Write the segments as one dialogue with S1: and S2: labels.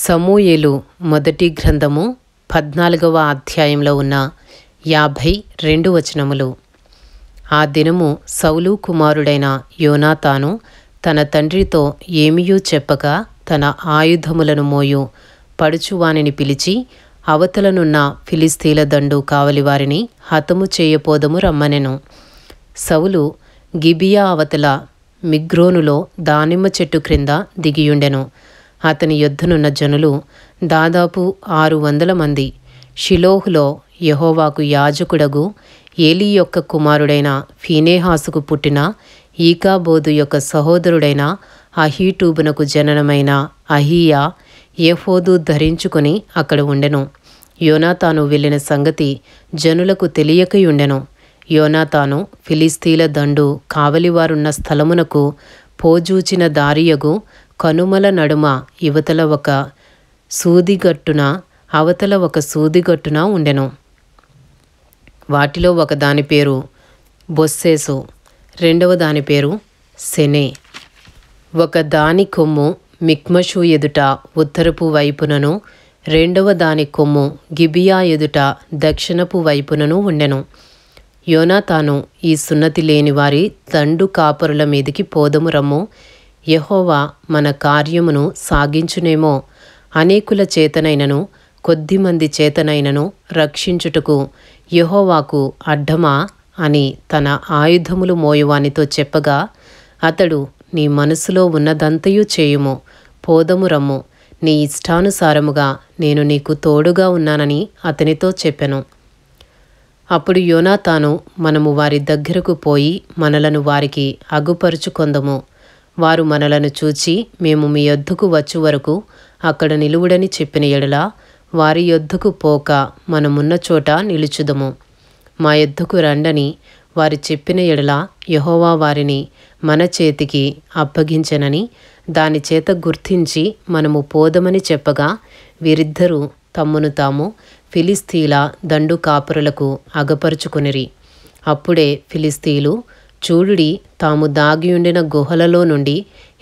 S1: సమూయేలు మొదటి గ్రంథము 14వ అధ్యాయంలో ఉన్న 52 వచనములు. ఆ దినము సౌలు కుమారుడైన యోనాతాను తన తండ్రితో ఏమియూ చెప్పక తన ఆయుధములను మోయు పడుచువానిని పిలిచి, అవతలనున్న ఫిలిస్తీల దండు కావలివారిని హతము చేయపోదము రమ్మనెను. సౌలు గిబియా అవతల మిగ్రోనులో దానిమ్మ చెట్టు క్రింద దిగియుండెను. అతని యొద్దనున్న జనులు దాదాపు 600 మంది. షిలోహులో యెహోవాకు యాజకుడగు ఏలీ యొక్క కుమారుడైన ఫీనేహాసుకు పుట్టిన ఈకాబోదు యొక్క సహోదరుడైన అహీటూబునకు జననమైన అహీయా ఏఫోదు ధరించుకొని అక్కడ ఉండెను. యోనాతాను వెళ్ళిన సంగతి జనులకు తెలియకయుండెను. యోనాతాను ఫిలిస్తీల దండు కావలివారున్న స్థలమునకు పోజూచిన దారియగు కనుమల నడుమ ఇవతల ఒక సూదిగట్టున అవతల ఒక సూదిగట్టున ఉండెను. వాటిలో ఒక దాని పేరు బొస్సేసు, రెండవ దాని పేరు సెనే. ఒక దాని కొమ్ము మిక్మషు ఎదుట ఉత్తరపు వైపునను, రెండవ దాని కొమ్ము గిబియా ఎదుట దక్షిణపు వైపునను ఉండెను. యోనాతాను, ఈ సున్నతి లేని వారి దండు కాపరుల మీదికి పోదము రమ్ము, యెహోవా మన కార్యమును సాగించునేమో, అనేకుల చేతనైనను కొద్దిమంది చేతనైనను రక్షించుటకు యెహోవాకు అడ్డమా అని తన ఆయుధములు మోయువానితో చెప్పగా, అతడు, నీ మనసులో ఉన్నదంతయు చేయుము, పోదము రమ్ము, నీ ఇష్టానుసారముగా నేను నీకు తోడుగా ఉన్నానని అతనితో చెప్పెను. అప్పుడు యోనాతాను, మనము వారి దగ్గరకు పోయి మనలను వారికి అగుపరుచుకొందము, వారు మనలను చూచి మేము మీ యొద్దకు వచ్చు వరకు అక్కడ నిలువుడని చెప్పిన ఎడల వారి యొద్దకు పోక మనమున్న చోట నిలుచుదము. మా యొద్దకు రండని వారి చెప్పిన ఎడల యెహోవా వారిని మన చేతికి అప్పగించెనని దాని చేత గుర్తించి మనము పోదమని చెప్పగా, వీరిద్దరూ తమ్మును తాము ఫిలిస్తీల దండు కాపురులకు అగపరుచుకొనిరి. అప్పుడే ఫిలిస్తీలు, చూడుడి, తాము దాగియుండిన గుహలలో నుండి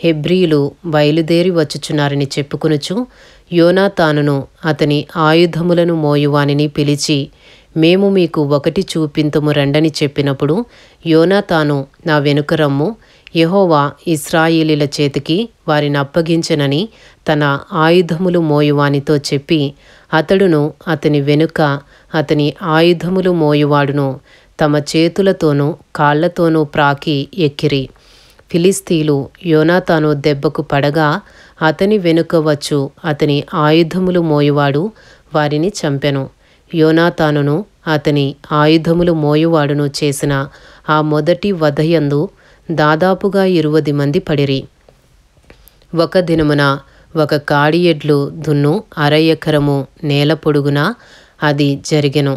S1: హెబ్రీయులు బయలుదేరి వచ్చుచున్నారని చెప్పుకొనుచు యోనాతానును అతని ఆయుధములను మోయువానిని పిలిచి, మేము మీకు ఒకటి చూపింతుము రండని చెప్పినప్పుడు, యోనాతాను, నా వెనుక రమ్ము, యెహోవా ఇశ్రాయేలీల చేతికి వారిని అప్పగించెనని తన ఆయుధములు మోయువానితో చెప్పి, అతడును అతని వెనుక అతని ఆయుధములు మోయువాడును తమ చేతులతోనూ కాళ్లతోనూ ప్రాకి ఎక్కిరి. ఫిలిస్తీలు యోనాతాను దెబ్బకు పడగా అతని వెనుక వచ్చు అతని ఆయుధములు మోయువాడు వారిని చంపెను. యోనాతానును అతని ఆయుధములు మోయువాడును చేసిన ఆ మొదటి వధయందు దాదాపుగా 20 మంది పడిరి. ఒక దినమున ఒక కాడి ఎడ్లు దున్ను 1/2 ఎకరము నేల పొడుగున అది జరిగెను.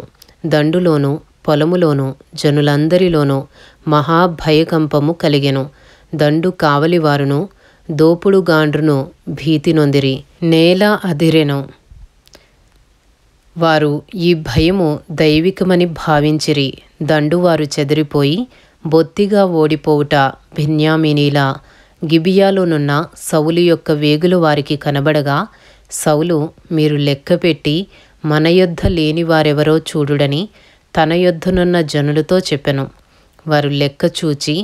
S1: దండులోను పొలములోను జనులందరిలోనూ మహాభయకంపము కలిగెను. దండు కావలివారును దోపుడుగాండ్రును భీతి నొందిరి. నేల అదిరెను. వారు ఈ భయము దైవికమని భావించిరి. దండువారు చెదిరిపోయి బొత్తిగా ఓడిపోవుట బెన్యామీనీల గిబియాలోనున్న సౌలు యొక్క వేగులు వారికి కనబడగా, సౌలు, మీరు లెక్కపెట్టి మన యొద్ద లేని వారెవరో చూడుడని తన యొద్దనున్న జనులతో చెప్పెను. వారు లెక్క చూచి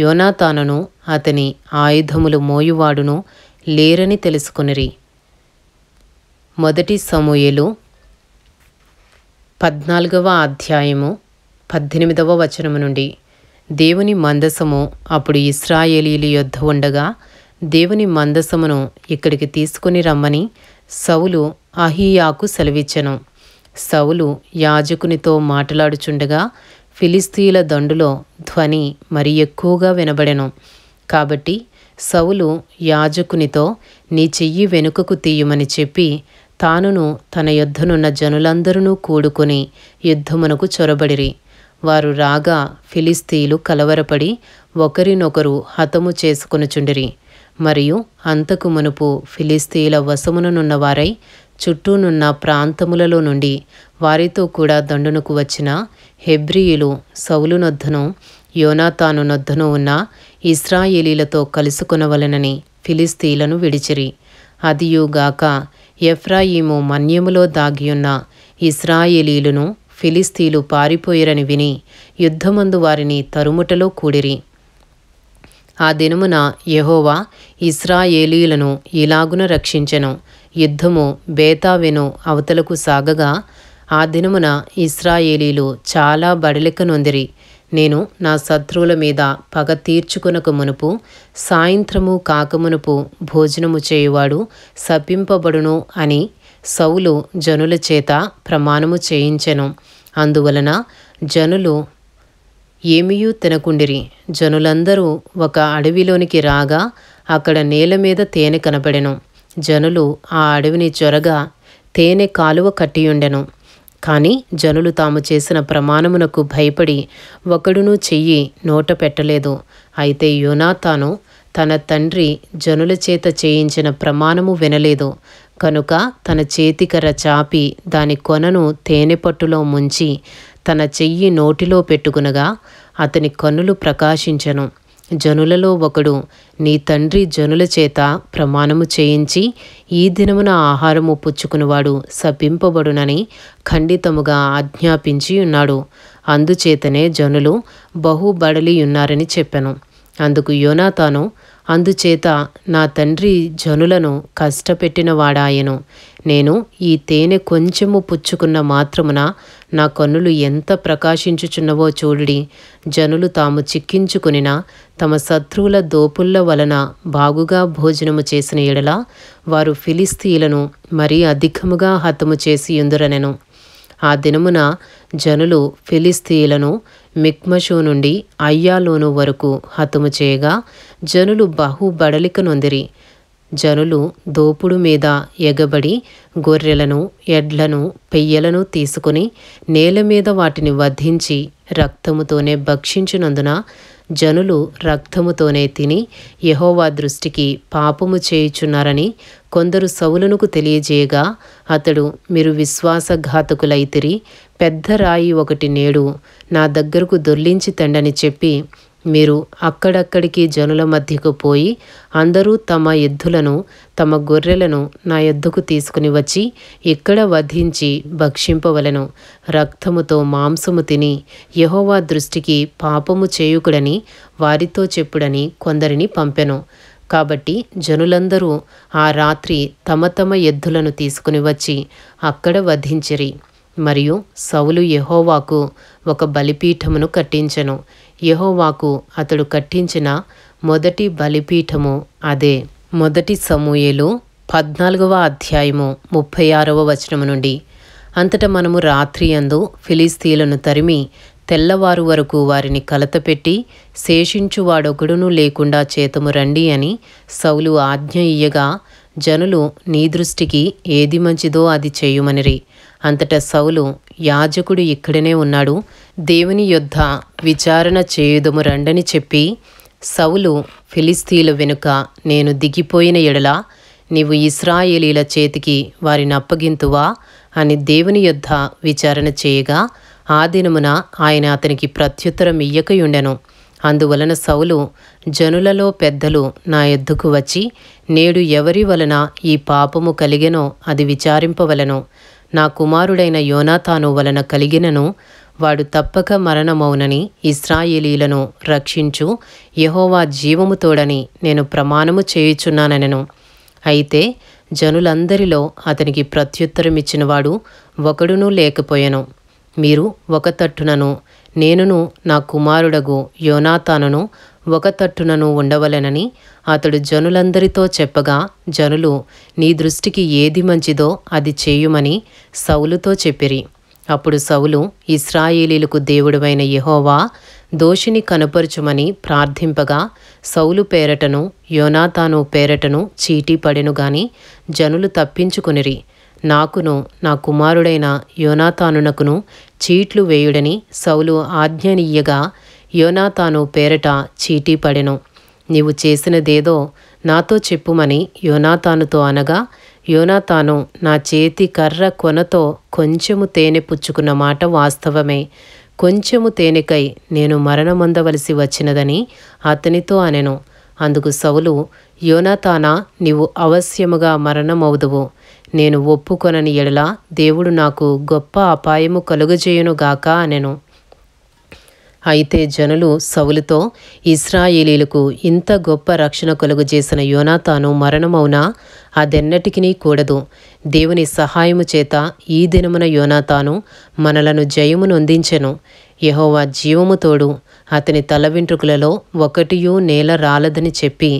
S1: యోనాతానును అతని ఆయుధములు మోయువాడును లేరని తెలుసుకొనిరి. మొదటి సమూయేలు 14వ అధ్యాయము 18వ వచనము నుండి. దేవుని మందసము అప్పుడు ఇశ్రాయేలీయుల యొద్ద ఉండగా, దేవుని మందసమును ఇక్కడికి తీసుకుని రమ్మని సౌలు అహీయాకు సెలవిచ్చెను. సౌలు యాజకునితో మాట్లాడుచుండగా ఫిలిస్తీల దండులో ధ్వని మరి ఎక్కువగా వినబడెను. కాబట్టి సౌలు యాజకునితో, నీ చెయ్యి వెనుకకు తీయమని చెప్పి తానును తన యొద్దనున్న జనులందరూ కూడుకొని యుద్ధమునకు చొరబడిరి. వారు రాగా ఫిలిస్తీలు కలవరపడి ఒకరినొకరు హతము చేసుకొనుచుండిరి. మరియు అంతకు మునుపు ఫిలిస్తీల వశముననున్న వారై చుట్టూనున్న ప్రాంతములలో నుండి వారితో కూడా దండునకు వచ్చిన హెబ్రీయులు సౌలునొద్దను యోనాతానునొద్దను ఉన్న ఇశ్రాయేలీలతో కలుసుకొనవలెనని ఫిలిస్తీలను విడిచిరి. అదియుగాక ఎఫ్రాయిము మన్యములో దాగియున్న ఇశ్రాయేలీయులను ఫిలిస్తీలు పారిపోయిరని విని యుద్ధమందు వారిని తరుముటలో కూడిరి. ఆ దినమున యెహోవా ఇశ్రాయేలీయులను ఇలాగున రక్షించెను. యుద్ధము బేతావెను అవతలకు సాగగా ఆ దినమున ఇశ్రాయేలీలు చాలా బడలిక నొందిరి. నేను నా శత్రువుల మీద పగ తీర్చుకొనక మునుపు సాయంత్రము కాకమునుపు భోజనము చేయువాడు శపింపబడును అని సౌలు జనుల చేత ప్రమాణము చేయించెను. అందువలన జనులు ఏమీయూ తినకుండిరి. జనులందరూ ఒక అడవిలోనికి రాగా అక్కడ నేల మీద తేనె కనపడెను. జనులు ఆ అడవిని చొరగా తేనె కాలువ కట్టియుండెను. కానీ జనులు తాము చేసిన ప్రమాణమునకు భయపడి ఒకడునూ చెయ్యి నోట పెట్టలేదు. అయితే యోనాతాను తన తండ్రి జనుల చేత చేయించిన ప్రమాణము వినలేదు కనుక తన చేతికర్ర చాపి దాని కొనను తేనె పట్టులో ముంచి తన చెయ్యి నోటిలో పెట్టుకునగా అతని కన్నులు ప్రకాశించెను. జనులలో ఒకడు, నీ తండ్రి జనుల చేత ప్రమాణము చేయించి ఈ దినమున ఆహారము పుచ్చుకునివాడు శపింపబడునని ఖండితముగా ఆజ్ఞాపించి ఉన్నాడు. అందుచేతనే జనులు బహుబడలి ఉన్నారని చెప్పెను. అందుకు యోనాతాను, అందుచేత నా తండ్రి జనులను కష్టపెట్టిన వాడాయెను. నేను ఈ తేనె కొంచెము పుచ్చుకున్న మాత్రమున నా కన్నులు ఎంత ప్రకాశించుచున్నవో చూడుడి. జనులు తాము చిక్కించుకునిన తమ శత్రువుల దోపుల్ల వలన బాగుగా భోజనము చేసిన ఎడల వారు ఫిలిస్తీయులను మరీ అధికముగా హతము చేసి యుందురనెను. ఆ దినమున జనులు ఫిలిస్తీయులను మిక్మషు నుండి అయ్యాలోను వరకు హతము చేయగా జనులు బహుబడలిక నొందిరి. జనులు దోపుడు మీద ఎగబడి గొర్రెలను ఎడ్లను పెయ్యలను తీసుకుని నేల మీద వాటిని వధించి రక్తముతోనే భక్షించినందున జనులు రక్తముతోనే తిని యెహోవా దృష్టికి పాపము చేయుచున్నారని కొందరు సౌలునకు తెలియజేయగా అతడు, మీరు విశ్వాసఘాతకులైతిరి. పెద్ద రాయి ఒకటి నేడు నా దగ్గరకు దొర్లించి తండని చెప్పి మీరు అక్కడక్కడికి జనుల మధ్యకు పోయి అందరూ తమ ఎద్దులను తమ గొర్రెలను నా యొద్దకు తీసుకుని వచ్చి ఇక్కడ వధించి భక్షింపవలెను. రక్తముతో మాంసము తిని యెహోవా దృష్టికి పాపము చేయుకుడని వారితో చెప్పుడని కొందరిని పంపెను. కాబట్టి జనులందరూ ఆ రాత్రి తమ తమ ఎద్దులను తీసుకుని వచ్చి అక్కడ వధించిరి. మరియు సౌలు యెహోవాకు ఒక బలిపీఠమును కట్టించెను. యెహోవాకు అతడు కట్టించిన మొదటి బలిపీఠము అదే. 1 సమూయేలు 14వ అధ్యాయము 36వ వచనము నుండి. అంతటా మనము రాత్రి యందు ఫిలిస్తీయులను తరిమి తెల్లవారు వరకు వారిని కలతపెట్టి శేషించువాడొకడునూ లేకుండా చేతము రండి అని సౌలు ఆజ్ఞ ఇయ్యగా జనులు, నీ దృష్టికి ఏది మంచిదో అది చేయుమనిరి. అంతటా సౌలు, యాజకుడు ఇక్కడనే ఉన్నాడు, దేవుని యొద్ద విచారణ చేయుదుము రండని చెప్పి, సౌలు ఫిలిస్తీయుల వెనుక నేను దిగిపోయిన ఎడల నీవు ఇశ్రాయేలీల చేతికి వారిని అప్పగింతువా అని దేవుని యొద్ద విచారణ చేయగా ఆ దినమున ఆయన అతనికి ప్రత్యుత్తరం ఇయ్యకయుండెను. అందువలన సౌలు, జనులలో పెద్దలు నా యొద్దకు వచ్చి నేడు ఎవరి వలన ఈ పాపము కలిగెనో అది విచారింపవలెను. నా కుమారుడైన యోనాతాను వలన కలిగినను వాడు తప్పక మరణమౌనని ఇశ్రాయేలీలను రక్షించు యెహోవా జీవము తోడని నేను ప్రమాణము చేయుచున్నానెను. అయితే జనులందరిలో అతనికి ప్రత్యుత్తరమిచ్చినవాడు ఒకడునూ లేకపోయెను. మీరు ఒక తట్టునను నేనును నా కుమారుడగు యోనాతానును ఒక తట్టునను ఉండవలెనని అతడు జనులందరితో చెప్పగా జనులు, నీ దృష్టికి ఏది మంచిదో అది చేయుమని సౌలుతో చెప్పిరి. అప్పుడు సౌలు, ఇశ్రాయేలీలకు దేవుడవైన యెహోవా దోషిని కనుపరుచుమని ప్రార్థింపగా సౌలు పేరటను యోనాతాను పేరటను చీటీ పడెను గాని జనులు తప్పించుకొనిరి. నాకును నా కుమారుడైన యోనాతానునకును చీట్లు వేయుడని సౌలు ఆజ్ఞనియ్యగా యోనాతాను పేరట చీటీ పడెను. నీవు చేసినదేదో నాతో చెప్పుమని యోనాతానుతో అనగా యోనాతాను, నా చేతి కర్ర కొనతో కొంచెము తేనె పుచ్చుకున్న మాట వాస్తవమే. కొంచెము తేనెకై నేను మరణమొందవలసి వచ్చినదని అతనితో అనెను. అందుకు సౌలు, యోనాతానా, నీవు అవశ్యముగా మరణమవుదువు. నేను ఒప్పుకొనని ఎడల దేవుడు నాకు గొప్ప అపాయము కలుగజేయునుగాక అనెను. అయితే జనులు సౌలుతో, ఇశ్రాయేలీలకు ఇంత గొప్ప రక్షణ కలుగజేసిన యోనాతాను మరణమౌనా? అదెన్నటికినీ కూడదు. దేవుని సహాయము చేత ఈ దినమున యోనాతాను మనలను జయము నొందించెను. యెహోవా జీవము తోడు, అతని తల వెంట్రుకలలో ఒకటియూ నేల రాలదని చెప్పి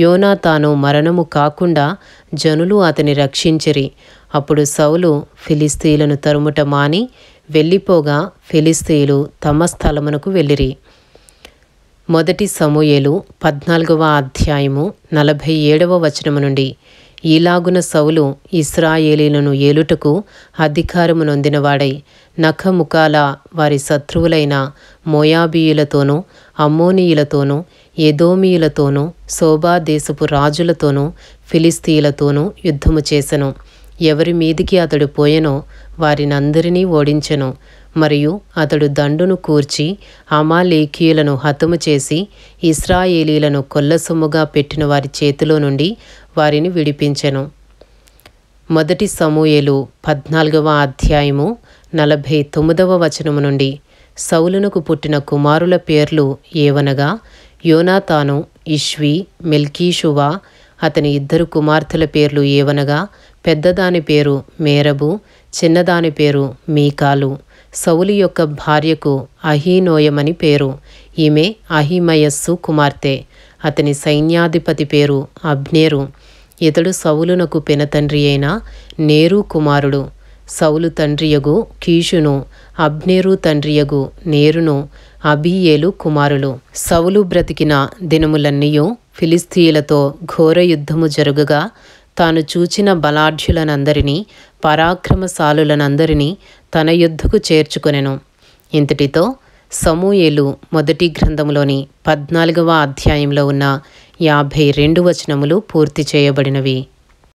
S1: యోనాతాను మరణము కాకుండా జనులు అతని రక్షించిరి. అప్పుడు సౌలు ఫిలిస్తీయులను తరుముట మాని వెళ్ళిపోగా ఫిలిస్తీయులు తమ స్థలమునకు వెళ్ళిరి. 1 సమూయేలు 14వ అధ్యాయము 47వ వచనము నుండి. ఈలాగున సౌలు ఇశ్రాయేలీలను ఏలుటకు అధికారము నొందినవాడై నఖముఖాల వారి శత్రువులైన మోయాబీయులతోనూ, అమ్మోనీయులతోనూ, ఎదోమీయులతోనూ, సోబా దేశపు రాజులతోనూ, ఫిలిస్తీయులతోనూ యుద్ధము చేసెను. ఎవరి మీదికి అతడు పోయెనో వారినందరినీ ఓడించెను. మరియు అతడు దండును కూర్చి అమాలేకీయులను హతము చేసి ఇశ్రాయేలీలను కొల్లసొమ్ముగా పెట్టిన వారి చేతిలో నుండి వారిని విడిపించెను. 1 సమూయేలు 14వ అధ్యాయము 49వ వచనము నుండి. సౌలునకు పుట్టిన కుమారుల పేర్లు ఏవనగా యోనాతాను, ఇష్వి, మెల్కీషువా. అతని 2 కుమార్తెల పేర్లు ఏవనగా పెద్దదాని పేరు మేరబు, చిన్నదాని పేరు మీకాలు. సౌలు యొక్క భార్యకు అహీనోయమని పేరు. ఈమె అహిమయస్సు కుమార్తె. అతని సైన్యాధిపతి పేరు అబ్నేరు. ఇతడు సౌలునకు పెనతండ్రి అయిన నేరు కుమారుడు. సౌలు తండ్రియగు కీషును, అబ్నేరు తండ్రియగు నేరును అబీయేలు కుమారులు. సౌలు బ్రతికిన దినములన్నీయు ఫిలిస్తీయులతో ఘోర యుద్ధము జరుగగా తాను చూచిన బలాఢ్యులనందరినీ, పరాక్రమశాలులనందరినీ తన యుద్ధకు చేర్చుకొనెను. ఇంతటితో సమూయేలు మొదటి గ్రంథములోని 14వ అధ్యాయంలో ఉన్న 52 వచనములు పూర్తి చేయబడినవి.